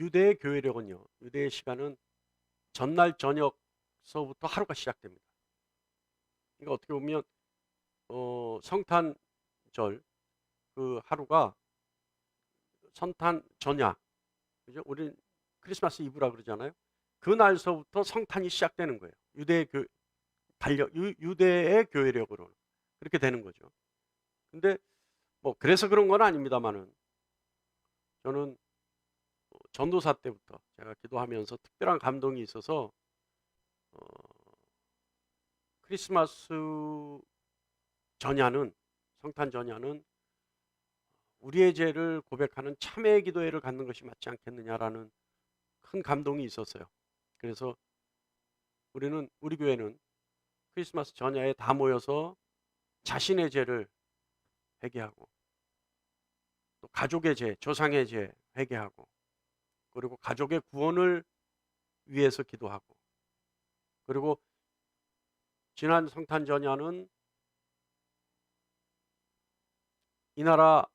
유대의 교회력은요. 유대의 시간은 전날 저녁서부터 하루가 시작됩니다. 그러니까 어떻게 보면 성탄절 그 하루가 성탄 전야, 그죠? 우리는 크리스마스 이브라 그러잖아요. 그날서부터 성탄이 시작되는 거예요. 유대의 교회력으로는 그렇게 되는 거죠. 근데 뭐 그래서 그런 건 아닙니다만은 저는 전도사 때부터 제가 기도하면서 특별한 감동이 있어서 어 크리스마스 전야는 성탄 전야는 우리의 죄를 고백하는 참회의 기도회를 갖는 것이 맞지 않겠느냐라는 큰 감동이 있었어요. 그래서 우리 교회는 크리스마스 전야에 다 모여서 자신의 죄를 회개하고 또 가족의 죄, 조상의 죄 회개하고 그리고 가족의 구원을 위해서 기도하고 그리고 지난 성탄 전야는 이 나라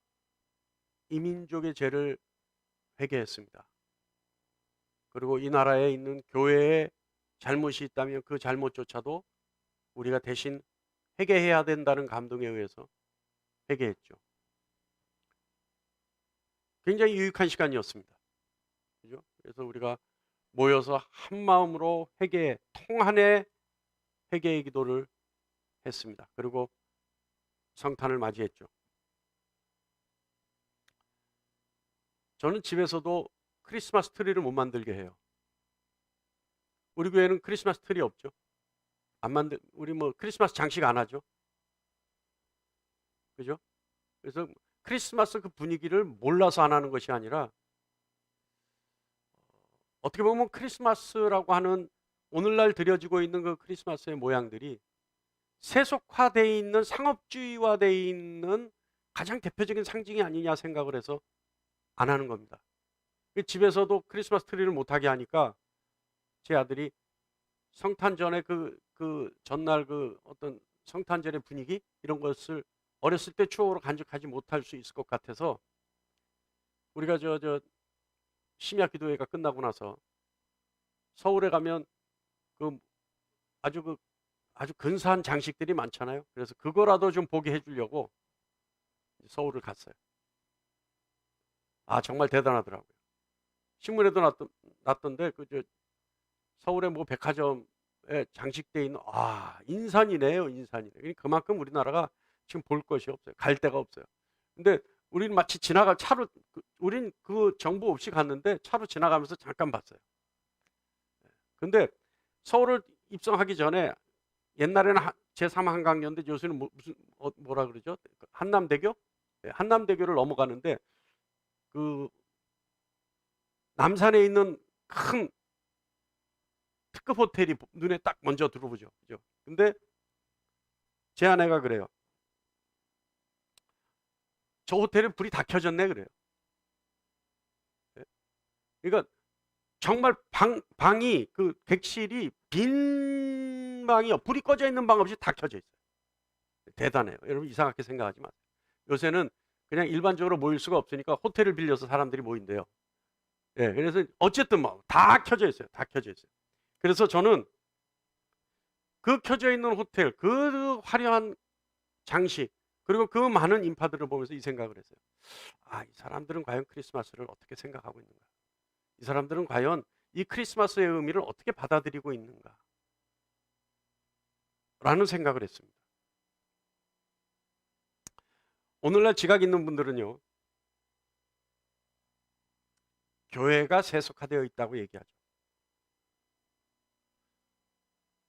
이민족의 죄를 회개했습니다. 그리고 이 나라에 있는 교회에 잘못이 있다면 그 잘못조차도 우리가 대신 회개해야 된다는 감동에 의해서 회개했죠. 굉장히 유익한 시간이었습니다. 그죠? 그래서 우리가 모여서 한 마음으로 통한의 회개의 기도를 했습니다. 그리고 성탄을 맞이했죠. 저는 집에서도 크리스마스 트리를 못 만들게 해요. 우리 교회는 크리스마스 트리 없죠. 우리 뭐 크리스마스 장식 안 하죠. 그죠? 그래서 크리스마스 그 분위기를 몰라서 안 하는 것이 아니라 어떻게 보면 크리스마스라고 하는 오늘날 드려지고 있는 그 크리스마스의 모양들이 세속화되어 있는 상업주의화되어 있는 가장 대표적인 상징이 아니냐 생각을 해서 안 하는 겁니다. 집에서도 크리스마스 트리를 못하게 하니까 제 아들이 성탄 전에 그 전날 그 어떤 성탄절의 분위기 이런 것을 어렸을 때 추억으로 간직하지 못할 수 있을 것 같아서 우리가 심야 기도회가 끝나고 나서 서울에 가면 그 아주 아주 근사한 장식들이 많잖아요. 그래서 그거라도 좀 보게 해주려고 서울을 갔어요. 아 정말 대단하더라고요. 신문에도 났던데 서울의 뭐 백화점에 장식돼 있는 인산이네요, 인산이네. 그러니까 그만큼 우리나라가 지금 볼 것이 없어요. 갈 데가 없어요. 근데 우리는 마치 우린 그 정보 없이 갔는데 차로 지나가면서 잠깐 봤어요. 근데 서울을 입성하기 전에 옛날에는 제3 한강이었는데 요새는 뭐라 그러죠? 한남대교? 네, 한남대교를 넘어가는데 그 남산에 있는 큰 특급 호텔이 눈에 딱 먼저 들어오죠. 그죠? 근데 제 아내가 그래요. 저 호텔에 불이 다 켜졌네 그래요. 네? 그러니까 정말 방이 그 객실이 빈 방이요. 불이 꺼져 있는 방 없이 다 켜져 있어요. 대단해요. 여러분 이상하게 생각하지 마세요. 요새는 그냥 일반적으로 모일 수가 없으니까 호텔을 빌려서 사람들이 모인대요. 예, 그래서 어쨌든 뭐 다 켜져 있어요. 다 켜져 있어요. 그래서 저는 그 켜져 있는 호텔, 그 화려한 장식, 그리고 그 많은 인파들을 보면서 이 생각을 했어요. 이 사람들은 과연 크리스마스를 어떻게 생각하고 있는가? 이 사람들은 과연 이 크리스마스의 의미를 어떻게 받아들이고 있는가? 라는 생각을 했습니다. 오늘날 지각 있는 분들은요, 교회가 세속화되어 있다고 얘기하죠.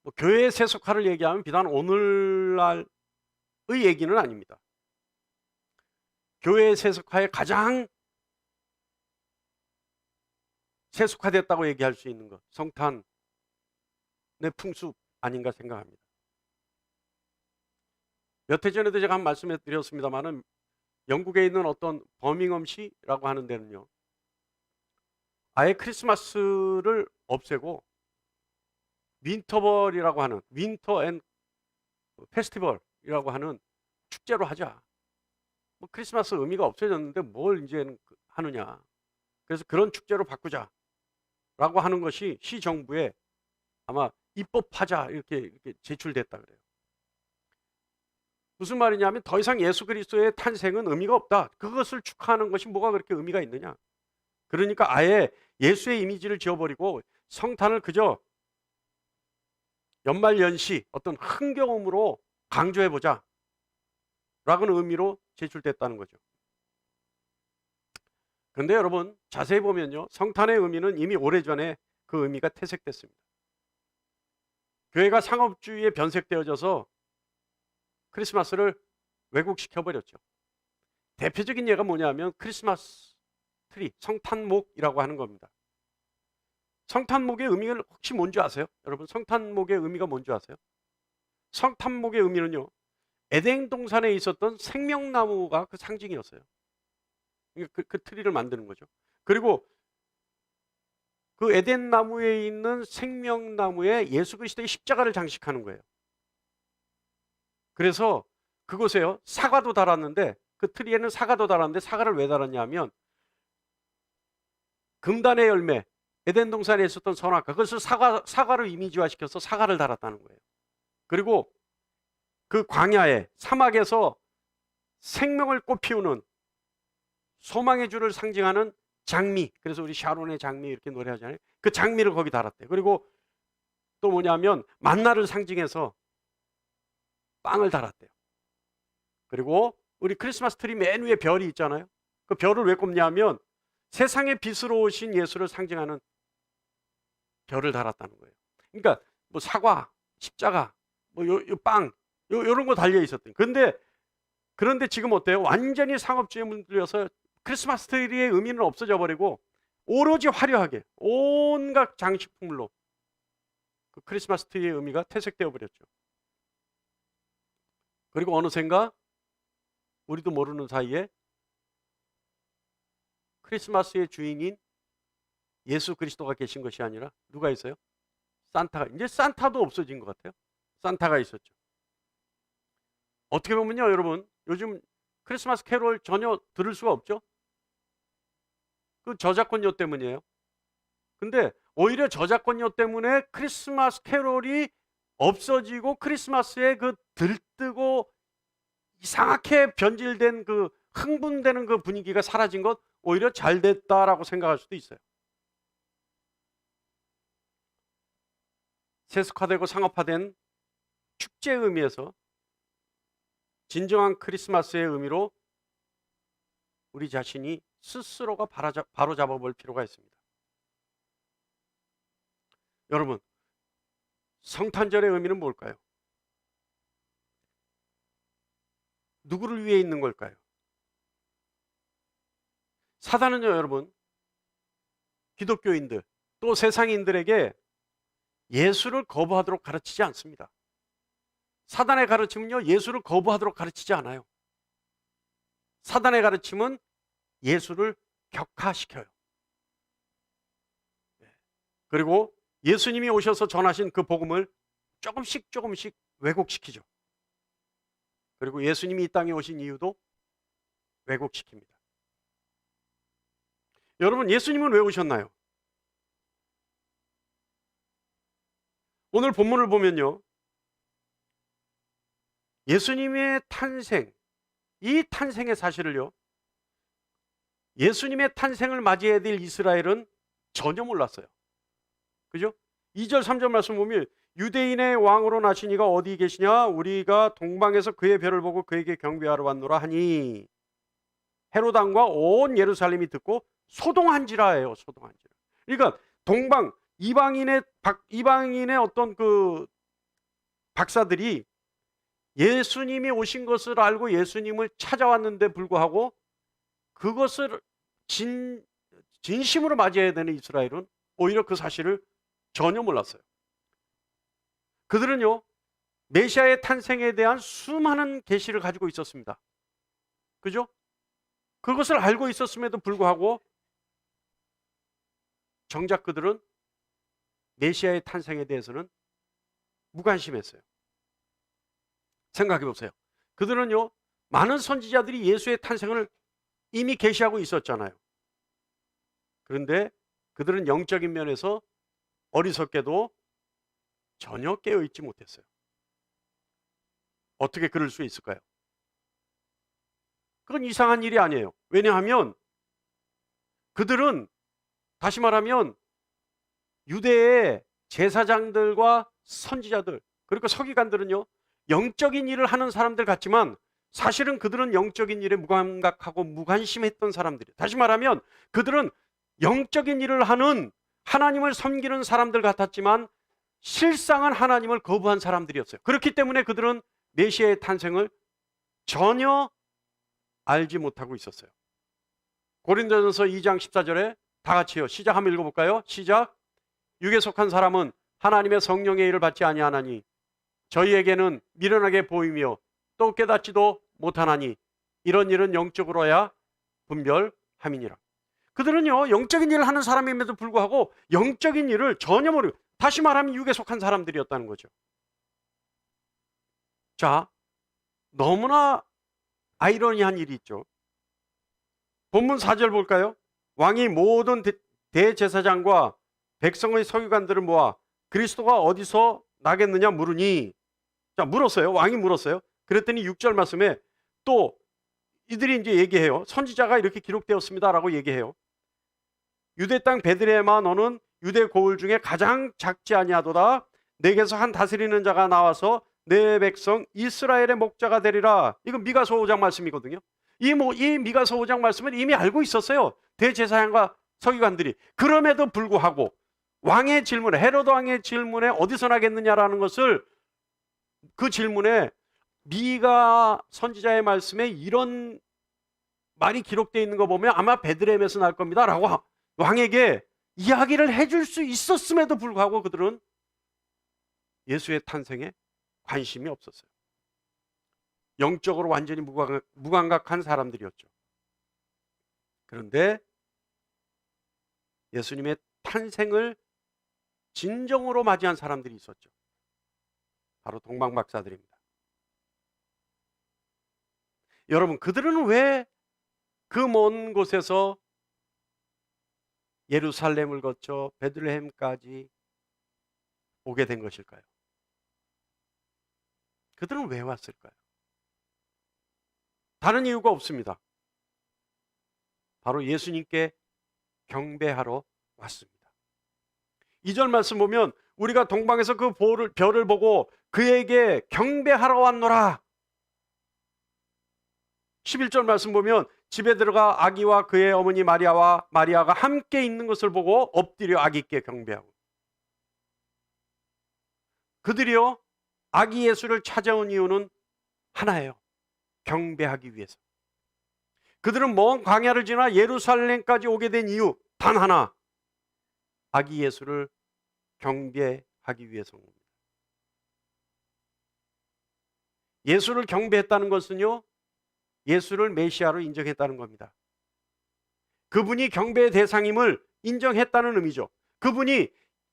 뭐 교회의 세속화를 얘기하면 비단 오늘날의 얘기는 아닙니다. 교회의 세속화에 가장 세속화됐다고 얘기할 수 있는 것, 성탄의 풍습 아닌가 생각합니다. 몇 해 전에도 제가 한 말씀해 드렸습니다만은 영국에 있는 어떤 버밍엄시라고 하는 데는요, 아예 크리스마스를 없애고 윈터벌이라고 하는 윈터 앤 페스티벌이라고 하는 축제로 하자. 뭐 크리스마스 의미가 없어졌는데 뭘 이제 하느냐. 그래서 그런 축제로 바꾸자라고 하는 것이 시정부에 아마 입법하자 이렇게 제출됐다 그래요. 무슨 말이냐면 더 이상 예수 그리스도의 탄생은 의미가 없다. 그것을 축하하는 것이 뭐가 그렇게 의미가 있느냐. 그러니까 아예 예수의 이미지를 지워버리고 성탄을 그저 연말연시 어떤 흥겨움으로 강조해보자 라는 의미로 제출됐다는 거죠. 그런데 여러분 자세히 보면요, 성탄의 의미는 이미 오래전에 그 의미가 퇴색됐습니다. 교회가 상업주의에 변색되어져서 크리스마스를 왜곡시켜버렸죠. 대표적인 예가 뭐냐면 크리스마스 트리, 성탄목이라고 하는 겁니다. 성탄목의 의미를 혹시 뭔지 아세요? 여러분 성탄목의 의미가 뭔지 아세요? 성탄목의 의미는요, 에덴 동산에 있었던 생명나무가 그 상징이었어요. 그 트리를 만드는 거죠. 그리고 그 에덴 나무에 있는 생명나무에 예수 그리스도의 십자가를 장식하는 거예요. 그래서 그곳에요, 사과도 달았는데 그 트리에는 사과도 달았는데 사과를 왜 달았냐 하면 금단의 열매, 에덴 동산에 있었던 선악과, 그것을 사과를 이미지화시켜서 사과를 달았다는 거예요. 그리고 그 광야에, 사막에서 생명을 꽃피우는 소망의 주를 상징하는 장미, 그래서 우리 샤론의 장미 이렇게 노래하잖아요. 그 장미를 거기 달았대요. 그리고 또 뭐냐면 만나를 상징해서 빵을 달았대요. 그리고 우리 크리스마스 트리 맨 위에 별이 있잖아요. 그 별을 왜 꼽냐면 세상의 빛으로 오신 예수를 상징하는 별을 달았다는 거예요. 그러니까 뭐 사과, 십자가, 뭐 빵, 요런 거 달려 있었대요. 그런데 지금 어때요? 완전히 상업주의에 물들여서 크리스마스 트리의 의미는 없어져 버리고 오로지 화려하게 온갖 장식품으로 그 크리스마스 트리의 의미가 퇴색되어 버렸죠. 그리고 어느샌가 우리도 모르는 사이에 크리스마스의 주인인 예수 그리스도가 계신 것이 아니라 누가 있어요? 산타가. 이제 산타도 없어진 것 같아요. 산타가 있었죠. 어떻게 보면요, 여러분 요즘 크리스마스 캐롤 전혀 들을 수가 없죠. 그 저작권료 때문이에요. 근데 오히려 저작권료 때문에 크리스마스 캐롤이 없어지고 크리스마스에 그 들뜨고 이상하게 변질된 그 흥분되는 그 분위기가 사라진 것 오히려 잘 됐다라고 생각할 수도 있어요. 세속화되고 상업화된 축제의 의미에서 진정한 크리스마스의 의미로 우리 자신이 스스로가 바로잡아 볼 필요가 있습니다. 여러분, 성탄절의 의미는 뭘까요? 누구를 위해 있는 걸까요? 사단은요, 여러분, 기독교인들 또 세상인들에게 예수를 거부하도록 가르치지 않습니다. 사단의 가르침은요, 예수를 거부하도록 가르치지 않아요. 사단의 가르침은 예수를 격화시켜요. 그리고 예수님이 오셔서 전하신 그 복음을 조금씩 왜곡시키죠. 그리고 예수님이 이 땅에 오신 이유도 왜곡시킵니다. 여러분, 예수님은 왜 오셨나요? 오늘 본문을 보면요, 예수님의 탄생, 이 탄생의 사실을요, 예수님의 탄생을 맞이해야 될 이스라엘은 전혀 몰랐어요. 그죠? 2절 3절 말씀 보면 유대인의 왕으로 나신 이가 어디 계시냐? 우리가 동방에서 그의 별을 보고 그에게 경배하러 왔노라 하니 헤롯 왕과 온 예루살렘이 듣고 소동한지라예요. 소동한지라. 그러니까 동방 이방인의 어떤 그 박사들이 예수님이 오신 것을 알고 예수님을 찾아왔는데 불구하고 그것을 진심으로 맞이해야 되는 이스라엘은 오히려 그 사실을 전혀 몰랐어요. 그들은요, 메시아의 탄생에 대한 수많은 계시를 가지고 있었습니다. 그죠? 그것을 알고 있었음에도 불구하고 정작 그들은 메시아의 탄생에 대해서는 무관심했어요. 생각해 보세요. 그들은요, 많은 선지자들이 예수의 탄생을 이미 계시하고 있었잖아요. 그런데 그들은 영적인 면에서 어리석게도 전혀 깨어있지 못했어요. 어떻게 그럴 수 있을까요? 그건 이상한 일이 아니에요. 왜냐하면 그들은, 다시 말하면 유대의 제사장들과 선지자들, 그리고 서기관들은요, 영적인 일을 하는 사람들 같지만 사실은 그들은 영적인 일에 무감각하고 무관심했던 사람들이에요. 다시 말하면 그들은 영적인 일을 하는, 하나님을 섬기는 사람들 같았지만 실상은 하나님을 거부한 사람들이었어요. 그렇기 때문에 그들은 메시아의 탄생을 전혀 알지 못하고 있었어요. 고린도전서 2장 14절에 다 같이요, 시작 한번 읽어볼까요? 시작. 육에 속한 사람은 하나님의 성령의 일을 받지 아니하나니 저희에게는 미련하게 보이며 또 깨닫지도 못하나니 이런 일은 영적으로야 분별함이니라. 그들은요, 영적인 일을 하는 사람임에도 불구하고 영적인 일을 전혀 모르고, 다시 말하면 육에 속한 사람들이었다는 거죠. 자, 너무나 아이러니한 일이 있죠. 본문 4절 볼까요? 왕이 모든 대제사장과 백성의 서기관들을 모아 그리스도가 어디서 나겠느냐 물으니, 자, 물었어요. 왕이 물었어요. 그랬더니 6절 말씀에 또 이들이 이제 얘기해요. 선지자가 이렇게 기록되었습니다라고 얘기해요. 유대 땅 베들레헴아 너는 유대 고을 중에 가장 작지 아니하도다. 내게서 한 다스리는 자가 나와서 내 백성 이스라엘의 목자가 되리라. 이건 미가서 5장 말씀이거든요. 이 미가서 5장 말씀은 이미 알고 있었어요. 대제사장과 서기관들이. 그럼에도 불구하고 왕의 질문에, 헤로드 왕의 질문에 어디서 나겠느냐라는 것을, 그 질문에 미가 선지자의 말씀에 이런 말이 기록되어 있는 거 보면 아마 베들레헴에서 날 겁니다 라고 왕에게 이야기를 해줄 수 있었음에도 불구하고 그들은 예수의 탄생에 관심이 없었어요. 영적으로 완전히 무감각한 사람들이었죠. 그런데 예수님의 탄생을 진정으로 맞이한 사람들이 있었죠. 바로 동방박사들입니다. 여러분, 그들은 왜 그 먼 곳에서 예루살렘을 거쳐 베들레헴까지 오게 된 것일까요? 그들은 왜 왔을까요? 다른 이유가 없습니다. 바로 예수님께 경배하러 왔습니다. 2절 말씀 보면 우리가 동방에서 그 별을 보고 그에게 경배하러 왔노라. 11절 말씀 보면 집에 들어가 아기와 그의 어머니 마리아가 함께 있는 것을 보고 엎드려 아기께 경배하고, 그들이요 아기 예수를 찾아온 이유는 하나예요. 경배하기 위해서. 그들은 먼 광야를 지나 예루살렘까지 오게 된 이유 단 하나, 아기 예수를 경배하기 위해서입니다. 예수를 경배했다는 것은요, 예수를 메시아로 인정했다는 겁니다. 그분이 경배의 대상임을 인정했다는 의미죠. 그분이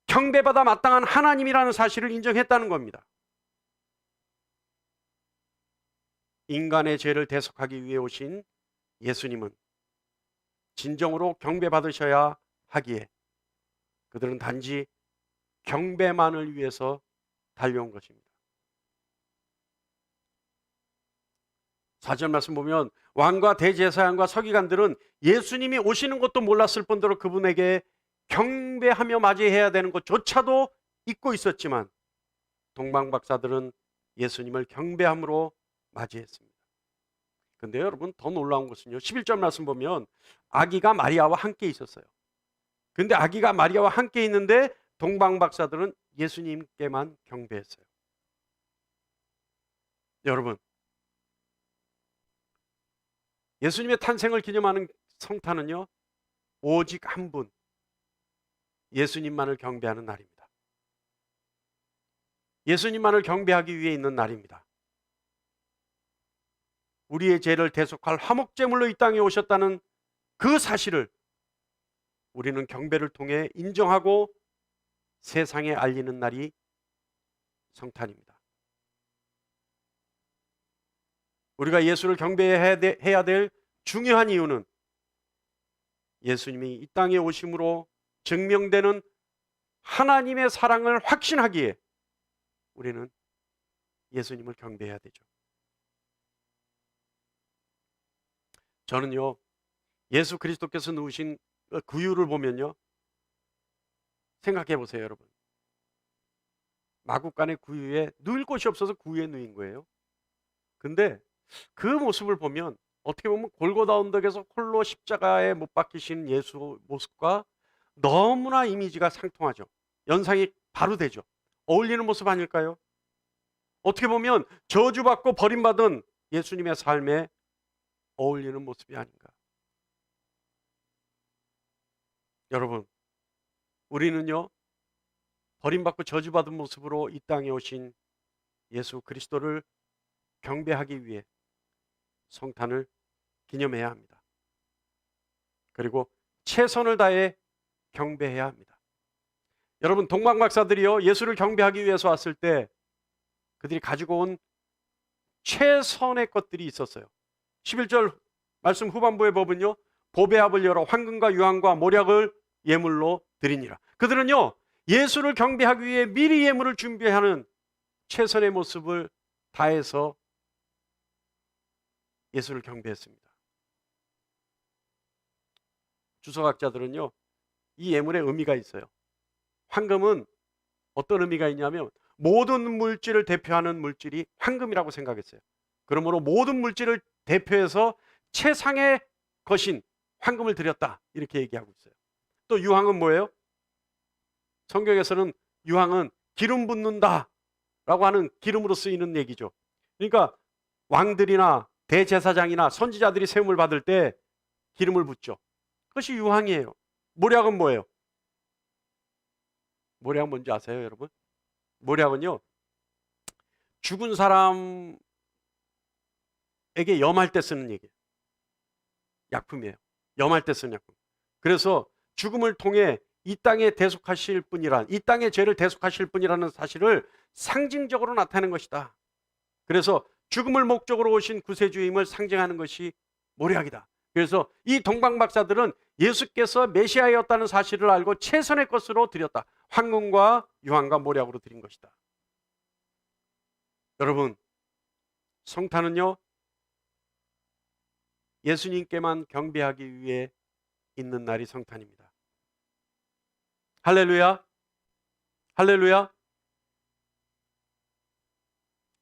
경배받아 마땅한 하나님이라는 사실을 인정했다는 겁니다. 인간의 죄를 대속하기 위해 오신 예수님은 진정으로 경배받으셔야 하기에 그들은 단지 경배만을 위해서 달려온 것입니다. 4절 말씀 보면 왕과 대제사장과 서기관들은 예수님이 오시는 것도 몰랐을 뿐더러 그분에게 경배하며 맞이해야 되는 것조차도 잊고 있었지만 동방박사들은 예수님을 경배함으로 맞이했습니다. 그런데 여러분, 더 놀라운 것은요, 11절 말씀 보면 아기가 마리아와 함께 있었어요. 그런데 아기가 마리아와 함께 있는데 동방박사들은 예수님께만 경배했어요. 여러분, 예수님의 탄생을 기념하는 성탄은요, 오직 한 분, 예수님만을 경배하는 날입니다. 예수님만을 경배하기 위해 있는 날입니다. 우리의 죄를 대속할 화목제물로 이 땅에 오셨다는 그 사실을 우리는 경배를 통해 인정하고 세상에 알리는 날이 성탄입니다. 우리가 예수를 경배해야 될 중요한 이유는 예수님이 이 땅에 오심으로 증명되는 하나님의 사랑을 확신하기에 우리는 예수님을 경배해야 되죠. 저는요, 예수 그리스도께서 누우신 구유를 보면요, 생각해 보세요, 여러분. 마국간의 구유에 누울 곳이 없어서 구유에 누인 거예요. 근데 그 모습을 보면 어떻게 보면 골고다 언덕에서 홀로 십자가에 못 박히신 예수 모습과 너무나 이미지가 상통하죠. 연상이 바로 되죠. 어울리는 모습 아닐까요? 어떻게 보면 저주받고 버림받은 예수님의 삶에 어울리는 모습이 아닌가. 여러분, 우리는요, 버림받고 저주받은 모습으로 이 땅에 오신 예수 그리스도를 경배하기 위해 성탄을 기념해야 합니다. 그리고 최선을 다해 경배해야 합니다. 여러분, 동방 박사들이요, 예수를 경배하기 위해서 왔을 때 그들이 가지고 온 최선의 것들이 있었어요. 11절 말씀 후반부의 법은요, 보배합을 열어 황금과 유황과 모략을 예물로 드리니라. 그들은요, 예수를 경배하기 위해 미리 예물을 준비하는 최선의 모습을 다해서 예수를 경배했습니다. 주석학자들은요, 이 예물의 의미가 있어요. 황금은 어떤 의미가 있냐면 모든 물질을 대표하는 물질이 황금이라고 생각했어요. 그러므로 모든 물질을 대표해서 최상의 것인 황금을 드렸다, 이렇게 얘기하고 있어요. 또 유황은 뭐예요? 성경에서는 유황은 기름 붓는다 라고 하는 기름으로 쓰이는 얘기죠. 그러니까 왕들이나 대제사장이나 선지자들이 세움을 받을 때 기름을 붓죠. 그것이 유황이에요. 모략은 뭐예요? 모략 뭔지 아세요, 여러분? 모략은요, 죽은 사람에게 염할 때 쓰는 얘기예요. 약품이에요. 염할 때 쓰는 약품. 그래서 죽음을 통해 이 땅에 대속하실 분이란, 이 땅의 죄를 대속하실 분이라는 사실을 상징적으로 나타내는 것이다. 그래서 죽음을 목적으로 오신 구세주임을 상징하는 것이 모략이다. 그래서 이 동방박사들은 예수께서 메시아였다는 사실을 알고 최선의 것으로 드렸다. 황금과 유황과 모략으로 드린 것이다. 여러분, 성탄은요, 예수님께만 경배하기 위해 있는 날이 성탄입니다. 할렐루야, 할렐루야.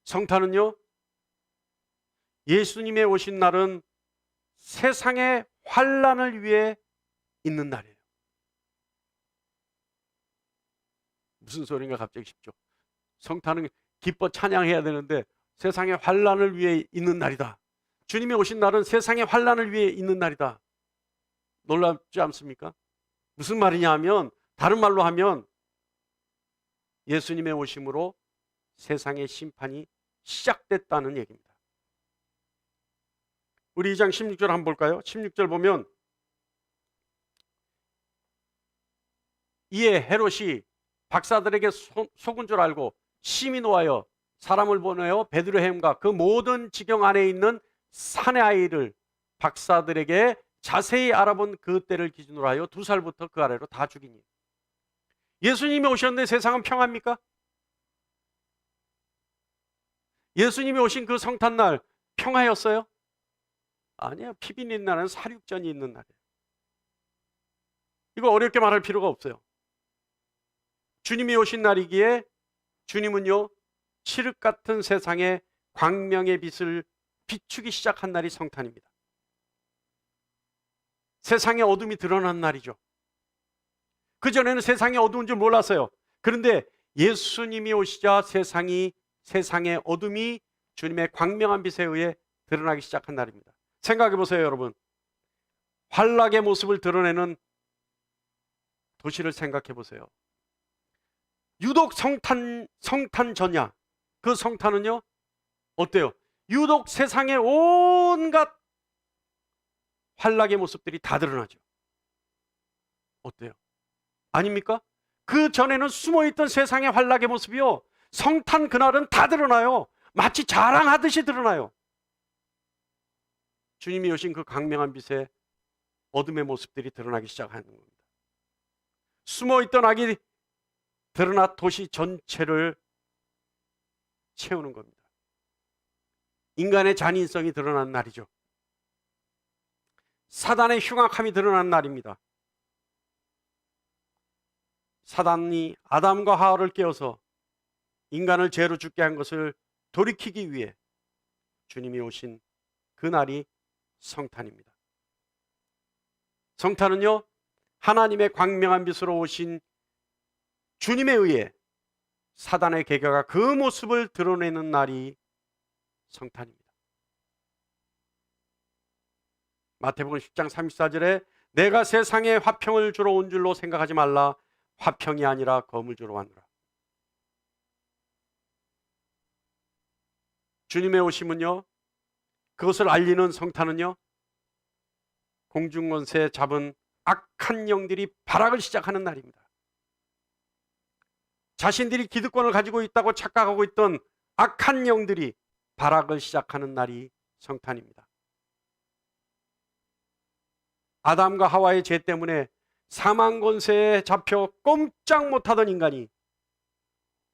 성탄은요, 예수님의 오신 날은 세상의 환난을 위해 있는 날이에요. 무슨 소리인가 갑자기 싶죠. 성탄은 기뻐 찬양해야 되는데 세상의 환난을 위해 있는 날이다. 주님이 오신 날은 세상의 환난을 위해 있는 날이다. 놀랍지 않습니까? 무슨 말이냐 하면, 다른 말로 하면 예수님의 오심으로 세상의 심판이 시작됐다는 얘기입니다. 우리 2장 16절 한번 볼까요? 16절 보면, 이에 헤롯이 박사들에게 속은 줄 알고 심히 노하여 사람을 보내어 베들레헴과 그 모든 지경 안에 있는 사내 아이를 박사들에게 자세히 알아본 그 때를 기준으로 하여 2살부터 그 아래로 다 죽이니. 예수님이 오셨는데 세상은 평합니까? 예수님이 오신 그 성탄날 평화였어요? 아니에요. 피비 있는 날은 사륙전이 있는 날이에요. 이거 어렵게 말할 필요가 없어요. 주님이 오신 날이기에 주님은요, 칠흑 같은 세상에 광명의 빛을 비추기 시작한 날이 성탄입니다. 세상의 어둠이 드러난 날이죠. 그전에는 세상이 어두운 줄 몰랐어요. 그런데 예수님이 오시자 세상의 어둠이 주님의 광명한 빛에 의해 드러나기 시작한 날입니다. 생각해 보세요, 여러분. 환락의 모습을 드러내는 도시를 생각해 보세요. 유독 성탄 전야, 그 성탄은요, 어때요? 유독 세상의 온갖 환락의 모습들이 다 드러나죠. 어때요? 아닙니까? 그 전에는 숨어있던 세상의 환락의 모습이요, 성탄 그날은 다 드러나요. 마치 자랑하듯이 드러나요. 주님이 오신 그 광명한 빛에 어둠의 모습들이 드러나기 시작하는 겁니다. 숨어있던 악이 드러나 도시 전체를 채우는 겁니다. 인간의 잔인성이 드러나는 날이죠. 사단의 흉악함이 드러나는 날입니다. 사단이 아담과 하와를 깨워서 인간을 죄로 죽게 한 것을 돌이키기 위해 주님이 오신 그 날이 성탄입니다. 성탄은요, 하나님의 광명한 빛으로 오신 주님에 의해 사단의 계략가 그 모습을 드러내는 날이 성탄입니다. 마태복음 10장 34절에 내가 세상에 화평을 주러 온 줄로 생각하지 말라. 화평이 아니라 검을 주러 왔노라. 주님의 오심은요, 그것을 알리는 성탄은요, 공중권세 잡은 악한 영들이 발악을 시작하는 날입니다. 자신들이 기득권을 가지고 있다고 착각하고 있던 악한 영들이 발악을 시작하는 날이 성탄입니다. 아담과 하와의 죄 때문에 사망 권세에 잡혀 꼼짝 못하던 인간이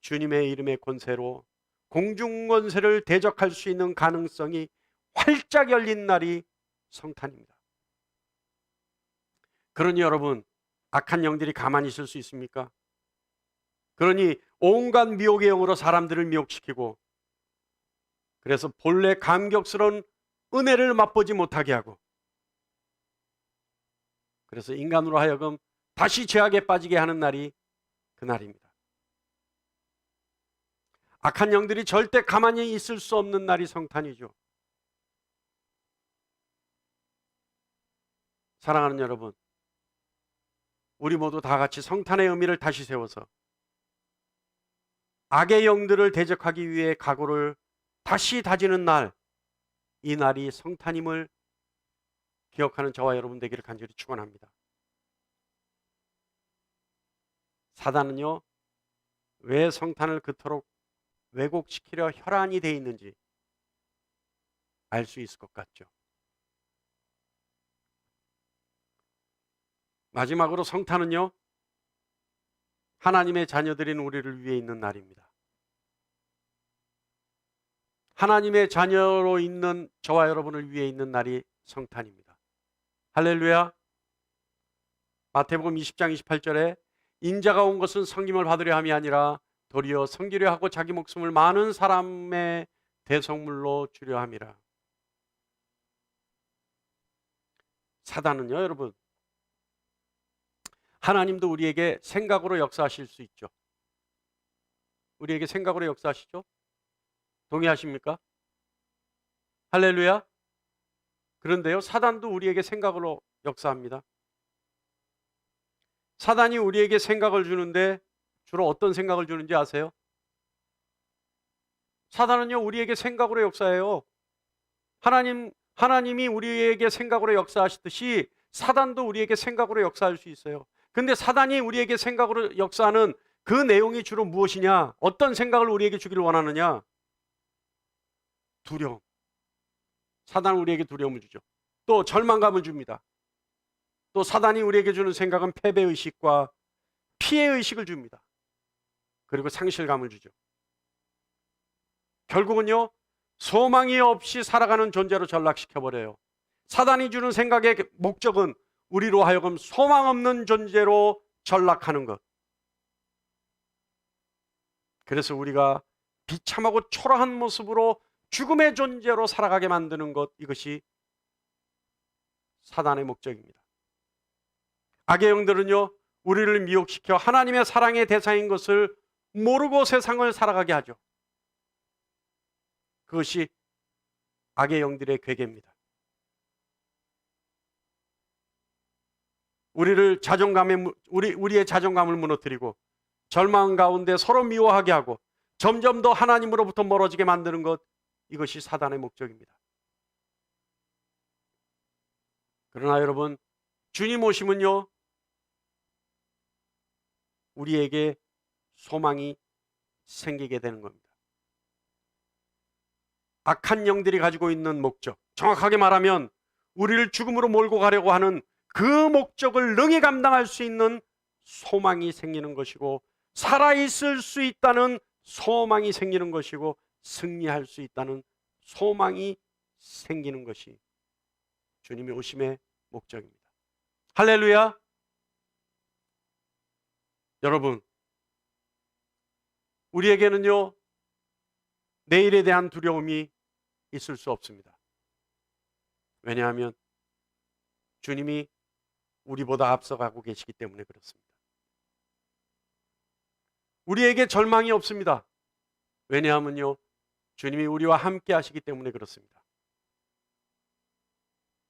주님의 이름의 권세로 공중 권세를 대적할 수 있는 가능성이 활짝 열린 날이 성탄입니다. 그러니 여러분, 악한 영들이 가만히 있을 수 있습니까? 그러니 온갖 미혹의 영으로 사람들을 미혹시키고, 그래서 본래 감격스러운 은혜를 맛보지 못하게 하고, 그래서 인간으로 하여금 다시 죄악에 빠지게 하는 날이 그날입니다. 악한 영들이 절대 가만히 있을 수 없는 날이 성탄이죠. 사랑하는 여러분, 우리 모두 다 같이 성탄의 의미를 다시 세워서 악의 영들을 대적하기 위해 각오를 다시 다지는 날, 이 날이 성탄임을 기억하는 저와 여러분 되기를 간절히 축원합니다. 사단은요, 왜 성탄을 그토록 왜곡시키려 혈안이 돼 있는지 알 수 있을 것 같죠. 마지막으로 성탄은요, 하나님의 자녀들인 우리를 위해 있는 날입니다. 하나님의 자녀로 있는 저와 여러분을 위해 있는 날이 성탄입니다. 할렐루야. 마태복음 20장 28절에 인자가 온 것은 섬김을 받으려 함이 아니라 도리어 섬기려 하고 자기 목숨을 많은 사람의 대성물로 주려 함이라. 사단은요, 여러분, 하나님도 우리에게 생각으로 역사하실 수 있죠. 우리에게 생각으로 역사하시죠? 동의하십니까? 할렐루야. 그런데요, 사단도 우리에게 생각으로 역사합니다. 사단이 우리에게 생각을 주는데 주로 어떤 생각을 주는지 아세요? 사단은요, 우리에게 생각으로 역사해요. 하나님이 우리에게 생각으로 역사하시듯이 사단도 우리에게 생각으로 역사할 수 있어요. 근데 사단이 우리에게 생각으로 역사하는 그 내용이 주로 무엇이냐? 어떤 생각을 우리에게 주기를 원하느냐? 두려움. 사단은 우리에게 두려움을 주죠. 또 절망감을 줍니다. 또 사단이 우리에게 주는 생각은 패배의식과 피해의식을 줍니다. 그리고 상실감을 주죠. 결국은요, 소망이 없이 살아가는 존재로 전락시켜버려요. 사단이 주는 생각의 목적은 우리로 하여금 소망 없는 존재로 전락하는 것. 그래서 우리가 비참하고 초라한 모습으로 죽음의 존재로 살아가게 만드는 것, 이것이 사단의 목적입니다. 악의 영들은요, 우리를 미혹시켜 하나님의 사랑의 대상인 것을 모르고 세상을 살아가게 하죠. 그것이 악의 영들의 괴계입니다. 우리의 자존감을 무너뜨리고 절망 가운데 서로 미워하게 하고 점점 더 하나님으로부터 멀어지게 만드는 것, 이것이 사단의 목적입니다. 그러나 여러분, 주님 오심은요, 우리에게 소망이 생기게 되는 겁니다. 악한 영들이 가지고 있는 목적, 정확하게 말하면 우리를 죽음으로 몰고 가려고 하는 그 목적을 능히 감당할 수 있는 소망이 생기는 것이고, 살아있을 수 있다는 소망이 생기는 것이고, 승리할 수 있다는 소망이 생기는 것이 주님의 오심의 목적입니다. 할렐루야. 여러분, 우리에게는요, 내일에 대한 두려움이 있을 수 없습니다. 왜냐하면 주님이 우리보다 앞서가고 계시기 때문에 그렇습니다. 우리에게 절망이 없습니다. 왜냐하면요, 주님이 우리와 함께 하시기 때문에 그렇습니다.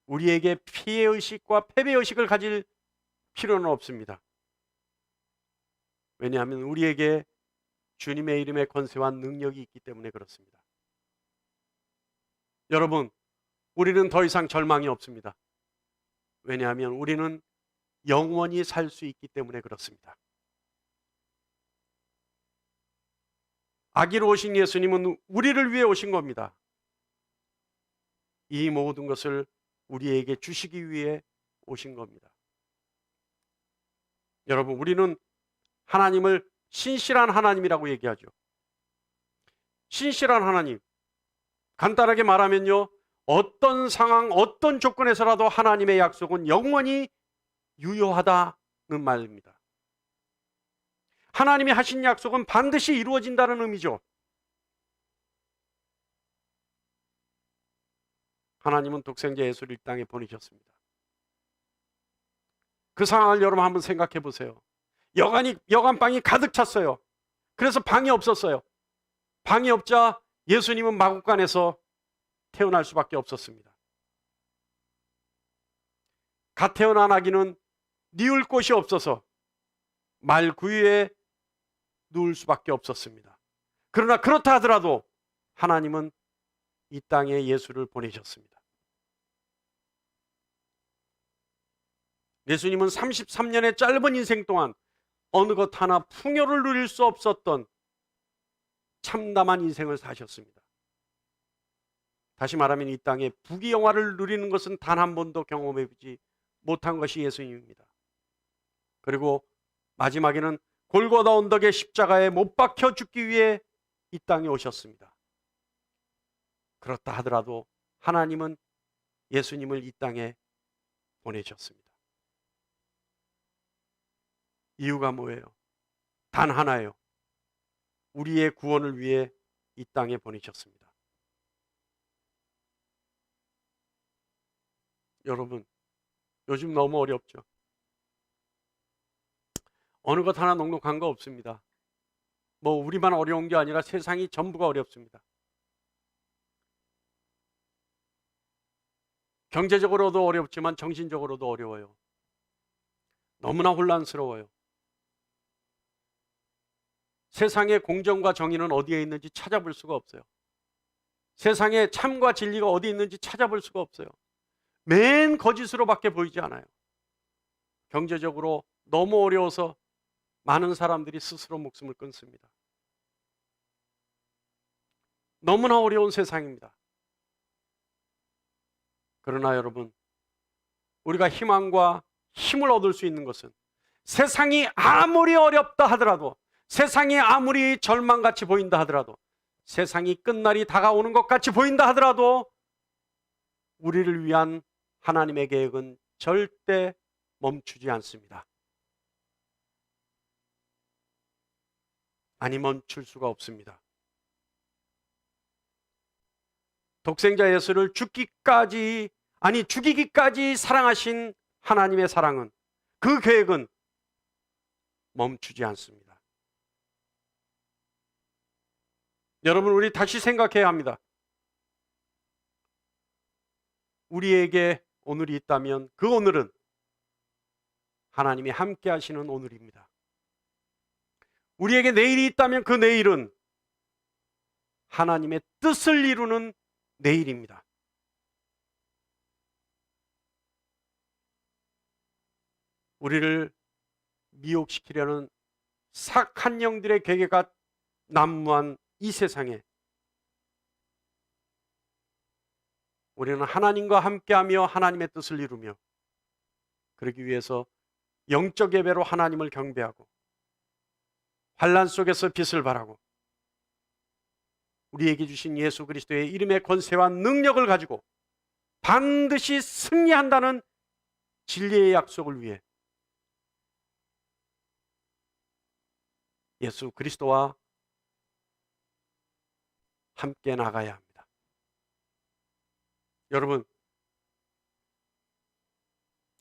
우리에게 피해의식과 패배의식을 가질 필요는 없습니다. 왜냐하면 우리에게 주님의 이름의 권세와 능력이 있기 때문에 그렇습니다. 여러분, 우리는 더 이상 절망이 없습니다. 왜냐하면 우리는 영원히 살 수 있기 때문에 그렇습니다. 아기로 오신 예수님은 우리를 위해 오신 겁니다. 이 모든 것을 우리에게 주시기 위해 오신 겁니다. 여러분, 우리는 하나님을 신실한 하나님이라고 얘기하죠. 신실한 하나님, 간단하게 말하면요, 어떤 상황, 어떤 조건에서라도 하나님의 약속은 영원히 유효하다는 말입니다. 하나님이 하신 약속은 반드시 이루어진다는 의미죠. 하나님은 독생자 예수를 이 땅에 보내셨습니다. 그 상황을 여러분 한번 생각해 보세요. 여간방이 가득 찼어요. 그래서 방이 없었어요. 방이 없자 예수님은 마구간에서 태어날 수밖에 없었습니다. 갓 태어난 아기는 뉘울 곳이 없어서 말 구유에 누울 수밖에 없었습니다. 그러나 그렇다 하더라도 하나님은 이 땅에 예수를 보내셨습니다. 예수님은 33년의 짧은 인생 동안 어느 것 하나 풍요를 누릴 수 없었던 참담한 인생을 사셨습니다. 다시 말하면 이 땅에 부귀영화를 누리는 것은 단 한 번도 경험해보지 못한 것이 예수님입니다. 그리고 마지막에는 골고다 언덕의 십자가에 못 박혀 죽기 위해 이 땅에 오셨습니다. 그렇다 하더라도 하나님은 예수님을 이 땅에 보내셨습니다. 이유가 뭐예요? 단 하나예요. 우리의 구원을 위해 이 땅에 보내셨습니다. 여러분, 요즘 너무 어렵죠? 어느 것 하나 넉넉한 거 없습니다. 뭐 우리만 어려운 게 아니라 세상이 전부가 어렵습니다. 경제적으로도 어렵지만 정신적으로도 어려워요. 너무나 혼란스러워요. 세상의 공정과 정의는 어디에 있는지 찾아볼 수가 없어요. 세상에 참과 진리가 어디 있는지 찾아볼 수가 없어요. 맨 거짓으로밖에 보이지 않아요. 경제적으로 너무 어려워서 많은 사람들이 스스로 목숨을 끊습니다. 너무나 어려운 세상입니다. 그러나 여러분, 우리가 희망과 힘을 얻을 수 있는 것은 세상이 아무리 어렵다 하더라도, 세상이 아무리 절망같이 보인다 하더라도, 세상이 끝날이 다가오는 것 같이 보인다 하더라도 우리를 위한 하나님의 계획은 절대 멈추지 않습니다. 아니, 멈출 수가 없습니다. 독생자 예수를 죽기까지, 아니 죽이기까지 사랑하신 하나님의 사랑은, 그 계획은 멈추지 않습니다. 여러분, 우리 다시 생각해야 합니다. 우리에게 오늘이 있다면 그 오늘은 하나님이 함께 하시는 오늘입니다. 우리에게 내일이 있다면 그 내일은 하나님의 뜻을 이루는 내일입니다. 우리를 미혹시키려는 사악한 영들의 계계가 난무한 이 세상에 우리는 하나님과 함께하며 하나님의 뜻을 이루며 그러기 위해서 영적 예배로 하나님을 경배하고 환난 속에서 빛을 발하고 우리에게 주신 예수 그리스도의 이름의 권세와 능력을 가지고 반드시 승리한다는 진리의 약속을 위해 예수 그리스도와 함께 나가야 합니다. 여러분,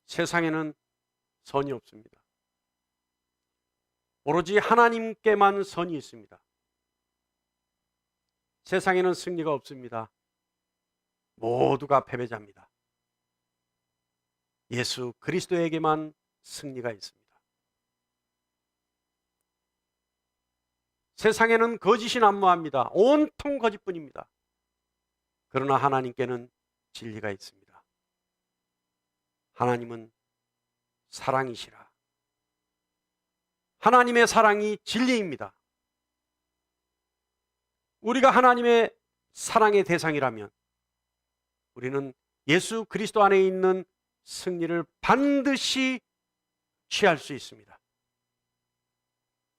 세상에는 선이 없습니다. 오로지 하나님께만 선이 있습니다. 세상에는 승리가 없습니다. 모두가 패배자입니다. 예수 그리스도에게만 승리가 있습니다. 세상에는 거짓이 난무합니다. 온통 거짓뿐입니다. 그러나 하나님께는 진리가 있습니다. 하나님은 사랑이시라. 하나님의 사랑이 진리입니다. 우리가 하나님의 사랑의 대상이라면 우리는 예수 그리스도 안에 있는 승리를 반드시 취할 수 있습니다.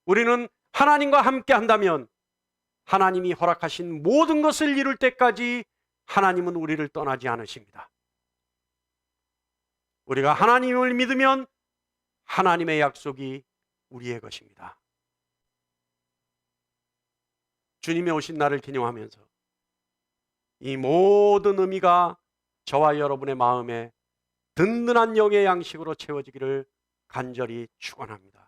우리는 하나님과 함께 한다면 하나님이 허락하신 모든 것을 이룰 때까지 하나님은 우리를 떠나지 않으십니다. 우리가 하나님을 믿으면 하나님의 약속이 우리의 것입니다. 주님의 오신 날을 기념하면서 이 모든 의미가 저와 여러분의 마음에 든든한 영의 양식으로 채워지기를 간절히 축원합니다.